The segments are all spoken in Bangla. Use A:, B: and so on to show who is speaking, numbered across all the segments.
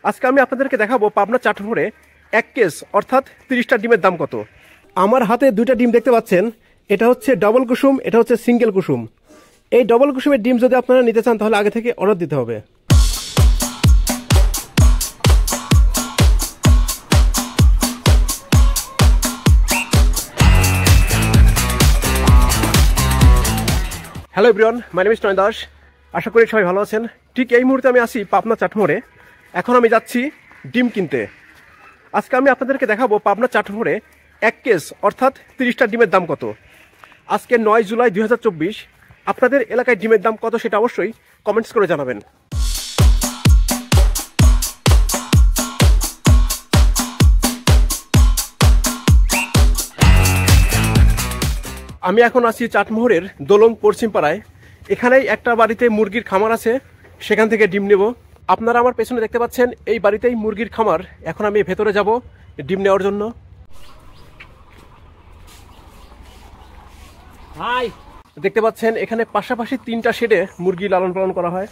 A: আজকে আমি আপনাদেরকে দেখাবো পাবনা চাটমোহরে 1 কেস অর্থাৎ 30টা ডিমের দাম কত। আমার হাতে 2টা ডিম দেখতে পাচ্ছেন, এটা হচ্ছে ডবল কুসুম, এটা হচ্ছে সিঙ্গেল কুসুম। এই ডবল কুসুমের ডিম যদি আপনারা নিতে চান তাহলে আগে থেকে অর্ডার দিতে হবে। Hello everyone, my name is Nayan Das. আশা করি সবাই ভালো আছেন। ঠিক এই মুহূর্তে আমি আছি পাবনা চাটমোহরে। এখন আমি যাচ্ছি ডিম কিনতে। আজকে আমি আপনাদেরকে দেখাবো পাবনা চাটমোহরে 1 কেস অর্থাৎ 30টা ডিমের দাম কত। আজকে 9 জুলাই 2024। আপনাদের এলাকায় ডিমের দাম কত সেটা অবশ্যই কমেন্টস করে জানাবেন। আমি এখন আছি চাটমোহরের দোলং পশ্চিম পাড়ায়। এখানেই একটা বাড়িতে মুরগির খামার আছে, সেখান থেকে ডিম নেব। আপনারা আমার পেছনে দেখতে পাচ্ছেন এই বাড়িতেই মুরগির খামার। এখন আমি ভেতরে যাব ডিম নেওয়ার জন্য। দেখতে পাচ্ছেন এখানে পাশাপাশি 3টা শেডে মুরগি লালন পালন করা হয়।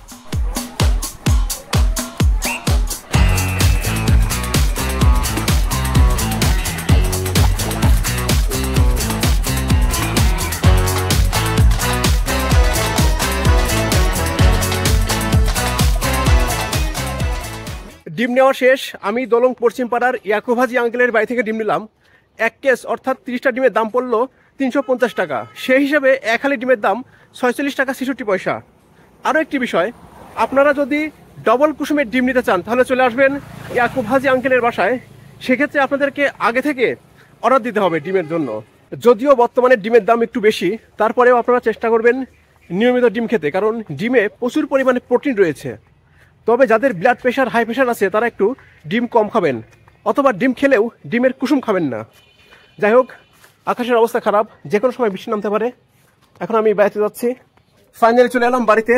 A: ডিম নেওয়া শেষ। আমি দোলং পশ্চিম পাড়ার ইয়াকুব হাজি আঙ্কেলের বাড়ি থেকে ডিম নিলাম। 1 কেস অর্থাৎ 30টা ডিমের দাম পড়লো 350 টাকা। সেই হিসেবে এক হালি ডিমের দাম 46 টাকা 66 পয়সা। আরও একটি বিষয়, আপনারা যদি ডবল কুসুমের ডিম নিতে চান তাহলে চলে আসবেন ইয়াকুব হাজি আঙ্কেলের বাসায়। সেক্ষেত্রে আপনাদেরকে আগে থেকে অর্ডার দিতে হবে ডিমের জন্য। যদিও বর্তমানে ডিমের দাম একটু বেশি, তারপরেও আপনারা চেষ্টা করবেন নিয়মিত ডিম খেতে, কারণ ডিমে প্রচুর পরিমাণে প্রোটিন রয়েছে। তবে যাদের ব্লাড প্রেশার, হাই প্রেশার আছে তারা একটু ডিম কম খাবেন, অথবা ডিম খেলেও ডিমের কুসুম খাবেন না। যাই হোক, আকাশের অবস্থা খারাপ, যে কোনো সময় বৃষ্টি নামতে পারে। এখন আমি বাড়িতে যাচ্ছি। ফাইনালি চলে এলাম বাড়িতে।